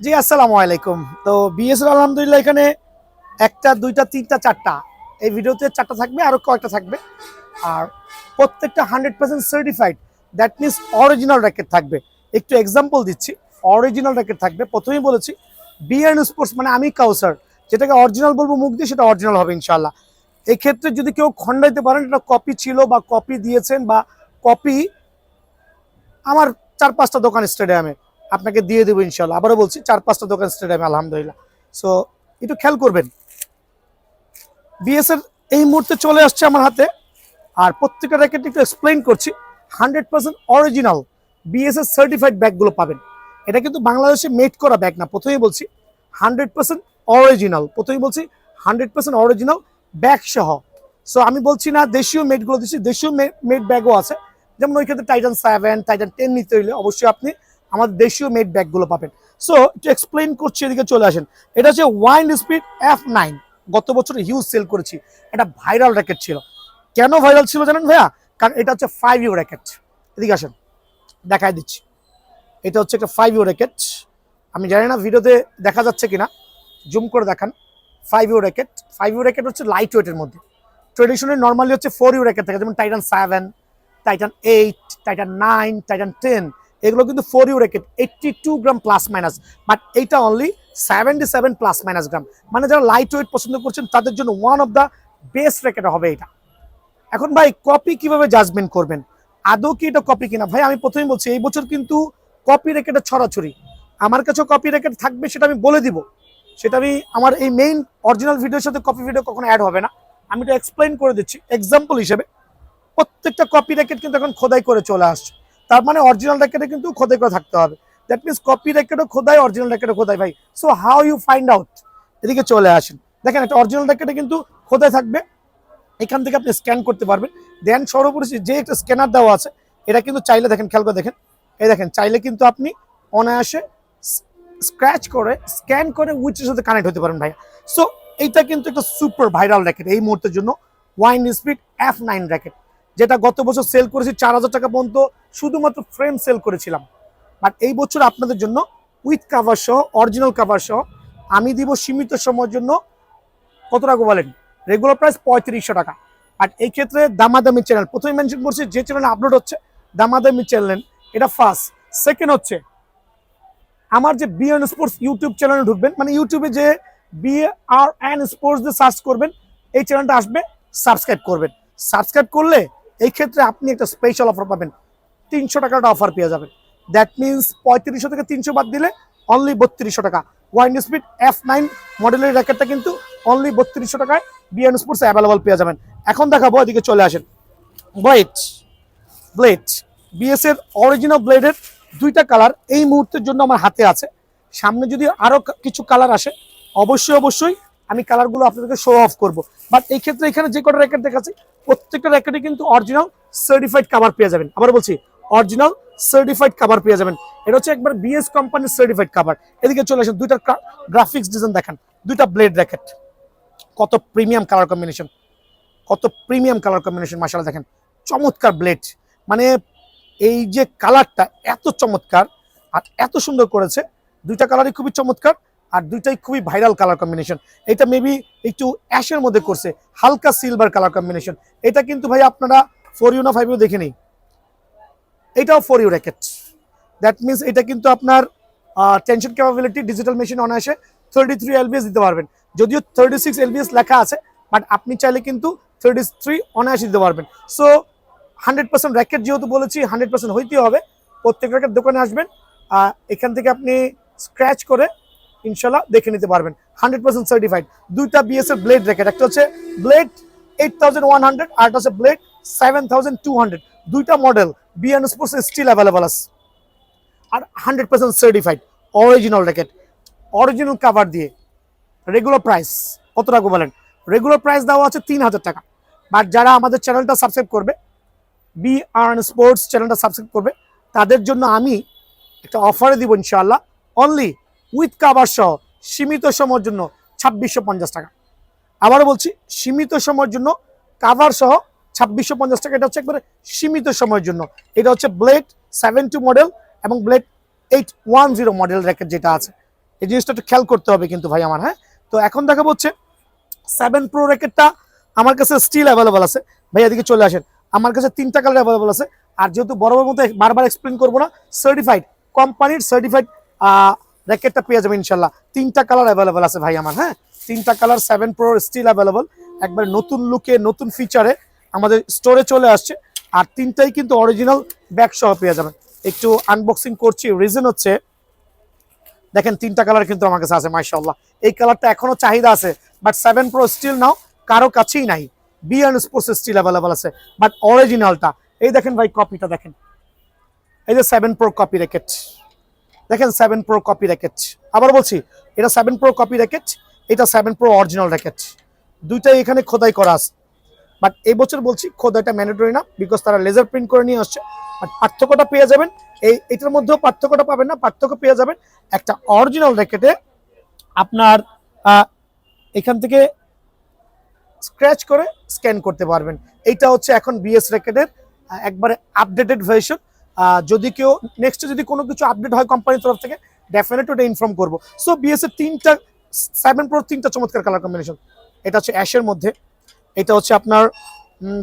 জি আসসালামু আলাইকুম। তো বিএসএল আলহামদুলিল্লাহ এখানে একটা দুইটা তিনটা চারটা, এই ভিডিওতে চারটা থাকবে, আরো কয়েকটা থাকবে। আর প্রত্যেকটা 100% certified, that means original racket থাকবে। একটু এক্সাম্পল দিচ্ছি, অরিজিনাল র্যাকেট থাকবে। প্রথমেই বলেছি বিএন স্পোর্টস মানে আমি কাউসার, যেটাকে অরিজিনাল বলবো মুখ দিয়ে, সেটা অরিজিনাল হবে ইনশাল্লাহ। এই ক্ষেত্রে যদি কেউ খন্ডাইতে পারেন এটা কপি ছিল বা কপি দিয়েছেন বা কপি আমার 4-5টা দোকান স্টেডিয়ামে আপনাকে দিয়ে দেবো ইনশাল্লাহ। আবারও বলছি 4-5টা দোকান স্টেডিয়ামে আলহামদুলিল্লাহ। সো একটু খেয়াল করবেন, বিএস এর এই মুহূর্তে চলে আসছে আমার হাতে। আর প্রত্যেকটা র্যাকেট একটু এক্সপ্লেইন করছি। 100% অরিজিনাল বিএস এর সার্টিফাইড ব্যাগগুলো পাবেন। এটা কিন্তু বাংলাদেশে মেড করা ব্যাগ না, প্রথমেই বলছি 100% অরিজিনাল। প্রথমেই বলছি 100% অরিজিনাল ব্যাগ সহ। সো আমি বলছি না দেশীয় মেডগুলো দিচ্ছি, দেশীয় মেড ব্যাগও আছে। যেমন ওই ক্ষেত্রে টাইটান 7, টাইটান 10 নিতে হইলে অবশ্যই আপনি আমাদের দেশীয় মেড ব্যাগগুলো পাবেন। সো একটু এক্সপ্লেইন করছি, এদিকে চলে আসেন। এটা হচ্ছে ওয়াইন্ড স্পিড F9। গত বছর হিউজ সেল করেছি, এটা ভাইরাল র্যাকেট ছিল। কেন ভাইরাল ছিল জানেন ভাইয়া? কারণ এটা হচ্ছে 5U র্যাকেট। এদিকে আসেন, দেখাই দিচ্ছি। এটা হচ্ছে একটা 5U র্যাকেট। আমি জানি না ভিডিওতে দেখা যাচ্ছে কিনা, জুম করে দেখান। 5U racket. 5U র্যাকেট হচ্ছে লাইট ওয়েটের মধ্যে। ট্রেডিশনালি নর্মালি হচ্ছে 4U র্যাকেট থাকে, যেমন টাইটান 7, টাইটান 8, টাইটান 9, টাইটান 10। এগুলো কিন্তু 4U racket, 82 gram plus minus. But এইটা অনলি 77 প্লাস মাইনাস গ্রাম। মানে যারা লাইট ওয়েট পছন্দ করছেন তাদের জন্য one of the best racket হবে এটা। এখন ভাই কপি কিভাবে জাজমেন্ট করবেন, আদৌ কি এটা কপি কিনা? ভাই আমি প্রথমেই বলছি এই বছর কিন্তু কপি র্যাকেটের ছড়াছড়ি। আমার কাছেও কপি র্যাকেট থাকবে, সেটা আমি বলে দিব। সেটা আমি আমার এই মেইন অরিজিনাল ভিডিওর সাথে কপি ভিডিও কখনো অ্যাড হবে না। আমি এটা এক্সপ্লেইন করে দিচ্ছি এক্সাম্পল হিসেবে। প্রত্যেকটা কপি র্যাকেট কিন্তু এখন খোদাই করে চলে আসছে। তার মানে অরিজিনাল র্যাকেটে কিন্তু খোদাই করে থাকতে হবে। দ্যাট মিনস কপি র্যাকেটও খোদাই, অরিজিনাল র্যাকেটও খোদাই ভাই। So how you find out? এদিকে চলে আসেন, দেখেন একটা অরিজিনাল র্যাকেটে কিন্তু খোদাই থাকবে। এখান থেকে আপনি স্ক্যান করতে পারবেন। দেন সর্বোপরি যে একটা স্ক্যানার দেওয়া আছে, এটা কিন্তু চাইলে দেখেন, খেয়াল করে দেখেন, এই দেখেন, চাইলে কিন্তু আপনি অনায়াসে স্ক্র্যাচ করে স্ক্যান করে উইচের সাথে কানেক্ট হতে পারেন ভাইয়া। সো এইটা কিন্তু একটা সুপার ভাইরাল র্যাকেট এই মুহূর্তের জন্য, ওয়াইন্ড স্পিড F9 র্যাকেট, যেটা গত বছর সেল করেছি 4000 টাকা পর্যন্ত, শুধুমাত্র ফ্রেম সেল করেছিলাম। বাট এই বছর আপনাদের জন্য উইথ কাভার সহ, অরিজিনাল কাভার সহ আমি দিব সীমিত সময়ের জন্য। কত টাকা বলেন? রেগুলার প্রাইস 3500 টাকা। আর এই ক্ষেত্রে দামাদামি চ্যানেল, প্রথমে মেনশন করছি যে চ্যানেলে আপলোড হচ্ছে দামাদামি চ্যানেল, এটা ফার্স্ট। সেকেন্ড হচ্ছে আমার যে বিএন স্পোর্টস ইউটিউব চ্যানেলে ঢুকবেন, মানে ইউটিউবে যে BRN স্পোর্টস দিয়ে সার্চ করবেন, এই চ্যানেলটা আসবে, সাবস্ক্রাইব করবেন। সাবস্ক্রাইব করলে এই ক্ষেত্রে আপনি একটা স্পেশাল অফার পাবেন, 300 টাকার অফার পেয়ে যাবেন। দ্যাট মিনস 3500 থেকে 300 বাদ দিলে অনলি 3200 টাকা। ওয়াইন্ড স্পিড F9 মডেলের র্যাকেটটা কিন্তু অনলি 3200 টাকায় বিএন স্পোর্টস অ্যাভেলেবল পেয়ে যাবেন। এখন দেখাবো, এদিকে চলে আসেন। ব্লেড, ব্লেড বিএস এর অরিজিনাল ব্লেডের দুইটা কালার এই মুহূর্তের জন্য আমার হাতে আছে। সামনে যদি আরো কিছু কালার আসে অবশ্যই অবশ্যই আমি কালারগুলো আপনাদেরকে শো অফ করব। বাট এই ক্ষেত্রে এখানে যে কটা র্যাকেট দেখাচ্ছি প্রত্যেকটা র্যাকেটে কিন্তু অরিজিনাল সার্টিফাইড কভার পেয়ে যাবেন। আবার বলছি অরিজিনাল সার্টিফাইড কভার পেয়ে যাবেন। এটা হচ্ছে একবার বিএস কোম্পানির সার্টিফাইড কভার। এদিকে চলে আসেন, দুইটা গ্রাফিক্স ডিজাইন দেখেন, দুইটা ব্লেড র্যাকেট, কত প্রিমিয়াম কালার কম্বিনেশন, কত প্রিমিয়াম কালার কম্বিনেশন, মাশাআল্লাহ দেখেন, চমৎকার ব্লেড। মানে এই যে কালারটা এত চমৎকার আর এত সুন্দর করেছে, দুইটা কালারই খুবই চমৎকার আর দুইটাই খুবই ভাইরাল কালার কম্বিনেশন। এটা মেবি একটু অ্যাশের মধ্যে করছে, হালকা সিলভার কালার কম্বিনেশন। এটা কিন্তু ভাই আপনারা 4U না 5U দেখে নেই, এটাও 4U র্যাকেট। দ্যাট মিনস এটা কিন্তু আপনার টেনশন ক্যাপাবিলিটি ডিজিটাল মেশিন অনায়াসে 33 LBS দিতে পারবেন। যদিও 36 LBS লেখা আছে, বাট আপনি চাইলে কিন্তু 33 অনায়াসে দিতে পারবেন। সো 100% র্যাকেট যেহেতু বলেছি 100% হইতেই হবে। প্রত্যেক র্যাকেট দোকানে আসবেন, এখান থেকে আপনি স্ক্র্যাচ করে ইনশাল্লাহ দেখে নিতে পারবেন। 100% সার্টিফাইড। দুইটা বিএস এর ব্লেড র্যাকেট, একটা হচ্ছে ব্লেড 8100 আর একটা হচ্ছে ব্লেড 7200। দুইটা model BN sports steel available আছে। আর 100% সার্টিফাইড অরিজিনাল র্যাকেট, অরিজিনাল কাভার দিয়ে। রেগুলার প্রাইস কত টাকা বলেন? রেগুলার প্রাইস দেওয়া আছে 3000 টাকা। বাট যারা আমাদের চ্যানেলটা সাবস্ক্রাইব করবে, BRN স্পোর্টস চ্যানেলটা সাবস্ক্রাইব করবে, তাদের জন্য আমি একটা অফারে দিব ইনশাআল্লাহ, অনলি উইথ কাভার সহ সীমিত সময়ের জন্য 2650 টাকা। আবারও বলছি সীমিত সময়ের জন্য কাভার সহ 2650 টাকা। এটা হচ্ছে একবারে সীমিত সময়ের জন্য। এটা হচ্ছে ব্লেড 72 মডেল এবং ব্লেড 810 মডেল র্যাকেট যেটা আছে। এই জিনিসটা একটু খেয়াল করতে হবে কিন্তু ভাই আমার। হ্যাঁ, তো এখন দেখা হচ্ছে 7 Pro র্যাকেটটা আমার কাছে স্টিল অ্যাভেলেবল আছে। ভাই এদিকে চলে আসেন, আমার কাছে 3টা কালার অ্যাভেলেবল আছে। আর যেহেতু বরাবর মতো বারবার এক্সপ্লেন করবো না, সার্টিফাইড কোম্পানির সার্টিফাইড র্যাকেটটা পেয়ে যাবেন ইনশাল্লাহ। 3টা কালার অ্যাভেলেবল আছে ভাই আমার। হ্যাঁ, 3টা কালার 7 Pro স্টিল অ্যাভেলেবল, একবার নতুন লুকে নতুন ফিচারে আমাদের স্টোরে চলে আসছে। আর 3টাই কিন্তু অরিজিনাল ব্যাক সহ পেয়ে যাবেন। একটু আনবক্সিং করছি, রিজন হচ্ছে দেখেন 3টা কালার কিন্তু আমার কাছে আছে মাশাআল্লাহ। এই কালারটা এখনো চাহিদা আছে, বাট 7 Pro স্টিল নাও কারো কাছেই নাই। বি&স্পোর্টস স্টিল অ্যাভেলেবল আছে, বাট অরিজিনালটা এই দেখেন ভাই, কপিটা দেখেন, এই যে 7 Pro কপি র্যাকেট দেখেন, 7 Pro কপি র্যাকেট। আবার বলছি, এটা 7 Pro কপি র্যাকেট, এটা 7 Pro অরিজিনাল র্যাকেট। দুইটাই এখানে খোদাই করা আছে, বাট এই বছর বলছি খোদাইটা ম্যান্ডেটরি না, বিকজ তারা লেজার প্রিন্ট করে নিয়ে আসছে। বাট পার্থক্যটা পেয়ে যাবেন, এটার মধ্যেও পার্থক্যটা পাবেন না, পার্থক্য পেয়ে যাবেন একটা অরিজিনাল র্যাকেটে আপনার এখান থেকে স্ক্র্যাচ করে স্ক্যান করতে পারবেন। এইটা হচ্ছে এখন বিএস র্যাকেটের একবারে আপডেটেড ভার্সন। যদি কেউ নেক্সটে যদি কোনো কিছু আপডেট হয় কোম্পানির তরফ থেকে, ডেফিনেটলি ওটা ইনফর্ম করবো। সো বিএস এর 7 Pro 3টা চমৎকার কালার কম্বিনেশন। এটা হচ্ছে অ্যাশের মধ্যে, এটা হচ্ছে আপনার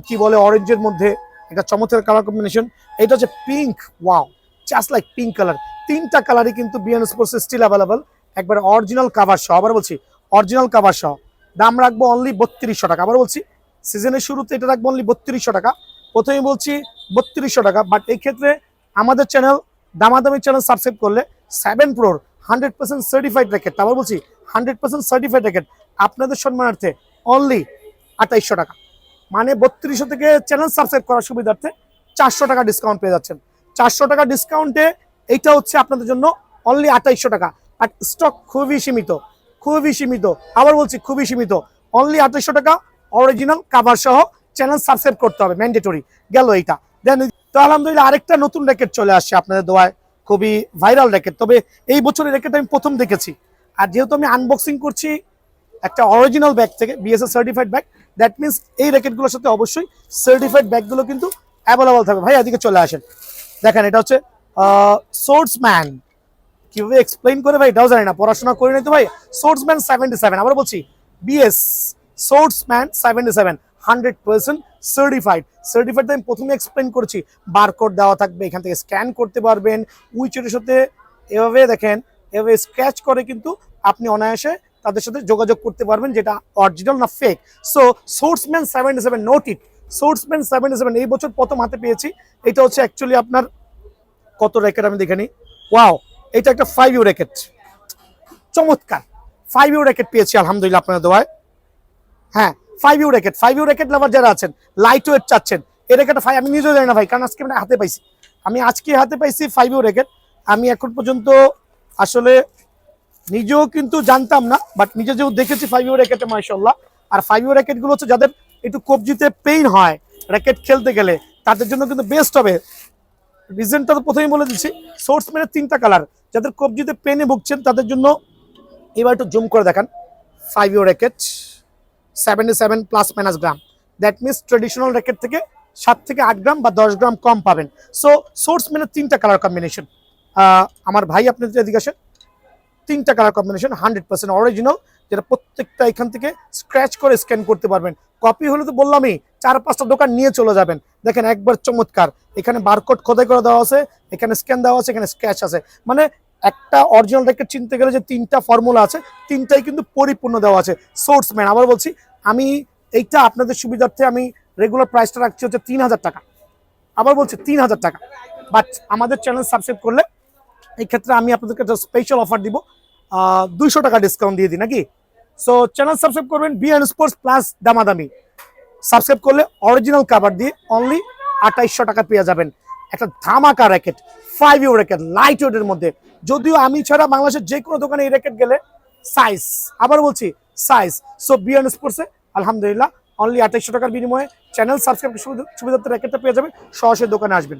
কি বলে অরেঞ্জের মধ্যে, এটা চমৎকার কালার কম্বিনেশন। এটা হচ্ছে pink, wow, just like pink colour. 3টা কালারই কিন্তু বি&স্পোর্টস স্টিল অ্যাভেলেবল, একবার অরিজিনাল কাভার সহ। আবার বলছি অরিজিনাল কাভার সহ। দাম রাখবো অনলি 3200 টাকা। আবার বলছি সিজনের শুরুতে এটা রাখবো অনলি 3200 টাকা। প্রথমে বলছি 3200 টাকা, বাট এই ক্ষেত্রে আমাদের চ্যানেল দামাদামি চ্যানেল সাবস্ক্রাইব করলে 7 Pro 100% সার্টিফাইড র্যাকেট, আবার বলছি 100% সার্টিফাইড র্যাকেট আপনাদের সম্মানার্থে অনলি 2800 টাকা। মানে 3200 থেকে চ্যানেল সাবস্ক্রাইব করার সুবিধার্থে 400 টাকা ডিসকাউন্ট পেয়ে যাচ্ছেন। 400 টাকা ডিসকাউন্টে এইটা হচ্ছে আপনাদের জন্য অনলি 2800 টাকা। আর স্টক খুবই সীমিত, খুবই সীমিত। আবার বলছি খুবই সীমিত, অনলি 2800 টাকা, অরিজিনাল কাভার সহ। চ্যানেল সাবস্ক্রাইব করতে হবে ম্যান্ডেটরি। গেল এইটা। দেন তো আলহামদুলিল্লাহ আরেকটা নতুন র্যাকেট চলে আসছে আপনাদের দোয়ায়, খুবই ভাইরাল র্যাকেট। তবে এই বছরের র্যাকেট আমি প্রথম দেখেছি। আর যেহেতু আমি আনবক্সিং করছি একটা অরিজিনাল ব্যাগ থেকে, BSS certified bag, that means এই র্যাকেটগুলোর সাথে অবশ্যই সার্টিফাইড ব্যাগগুলো কিন্তু অ্যাভেলেবল থাকবে। ভাই এদিকে চলে আসেন, দেখেন এটা হচ্ছে সোর্সম্যান। কিভাবে এক্সপ্লেইন করে ভাই এটাও জানি না, পড়াশোনা করে নাই তো ভাই। সোর্সম্যান 77, আবার বলছি বিএস সোর্সম্যান 77 100% সার্টিফাইড। সার্টিফাইড আমি প্রথমে এক্সপ্লেন করেছি, বারকোড দেওয়া থাকবে, এখান থেকে স্ক্যান করতে পারবেন। উইচের সাথে এভাবে দেখেন, এভাবে স্ক্র্যাচ করে কিন্তু আপনি অনায়াসে তাদের সাথে যোগাযোগ করতে পারবেন, যেটা অরিজিনাল না ফেক। সো সোর্সম্যান 77, নোট ইট, সোর্সম্যান 77 এই বছর প্রথম হাতে পেয়েছি। এটা হচ্ছে অ্যাকচুয়ালি আপনার কত র্যাকেট আমি দেখে নিই। ওয়াও, এটা একটা 5U র্যাকেট, চমৎকার 5U র্যাকেট পেয়েছি আলহামদুলিল্লাহ আপনাদের দোয়ায়। হ্যাঁ 5U র্যাকেট, 5U র্যাকেট লাভার যারা আছেন, লাইট ওয়েট চাচ্ছেন, এই র্যাকেটটা আমি নিজেও জানি না ভাই, কারণ আজকে হাতে পাইছি, আমি আজকে হাতে পাইছি 5U র্যাকেট। আমি এখন পর্যন্ত আসলে নিজেও কিন্তু জানতাম না, বাট নিজে যেও দেখেছি 5U র্যাকেটে মাশাআল্লাহ। আর 5U র্যাকেটগুলো হচ্ছে যাদের একটু কবজিতে পেইন হয় র্যাকেট খেলতে গেলে, তাদের জন্য কিন্তু বেস্ট হবে। রিজনটা তো প্রথমেই বলে দিচ্ছি, সোর্সম্যানের 3টা কালার, যাদের কবজিতে পেনে ভুগছেন তাদের জন্য। এবার একটু জুম করে দেখান, 5U racket 77 plus minus gram, that means traditional racket থেকে 7 থেকে 8 গ্রাম বা 10 গ্রাম কম পাবেন। সো সোর্সম্যানের 3টা কালার কম্বিনেশন। আমার ভাই আপনাদের এদিকে আসেন, 3টা কালার কম্বিনেশন 100% অরিজিনাল, যেটা প্রত্যেকটা এখান থেকে স্ক্র্যাচ করে স্ক্যান করতে পারবেন। কপি হলে তো বললামই 4-5টা দোকান নিয়ে চলে যাবেন। দেখেন একবার চমৎকার, এখানে বারকোড খোদাই করে দেওয়া আছে, এখানে স্ক্যান দেওয়া আছে, এখানে স্ক্র্যাচ আছে। মানে একটা অরিজিনাল র্যাকেট চিনতে গেলে যে 3টা ফর্মুলা আছে, 3টাই কিন্তু পরিপূর্ণ দেওয়া আছে। সোর্সম্যান, আবার বলছি আমি এইটা আপনাদের সুবিধার্থে আমি রেগুলার প্রাইসটা রাখছি হচ্ছে 3000 টাকা। আবার বলছি 3000 টাকা, বাট আমাদের চ্যানেল সাবস্ক্রাইব করলে এই ক্ষেত্রে আমি আপনাদেরকে স্পেশাল অফার দিব, 200 টাকা ডিসকাউন্ট দিয়ে দিই নাকি। সো চ্যানেল সাবস্ক্রাইব করবেন, বি&স্পোর্টস প্লাস দামাদামি সাবস্ক্রাইব করলে অরিজিনাল কাভার দিয়ে অনলি 2800 টাকা পেয়ে যাবেন একটা ধামাকা র্যাকেট, 5U র্যাকেট, লাইট ওয়েটের মধ্যে। যদিও আমি ছাড়া বাংলাদেশের যে কোনো দোকানে এই র্যাকেট গেলে সাইজ, আবার বলছি সাইজ। সো বি&স্পোর্টসে আলহামদুলিল্লাহ অনলি 2800 টাকার বিনিময়ে চ্যানেল সাবস্ক্রাইব সুবিধার্থে র্যাকেটটা পেয়ে যাবেন, সরাসরি দোকানে আসবেন।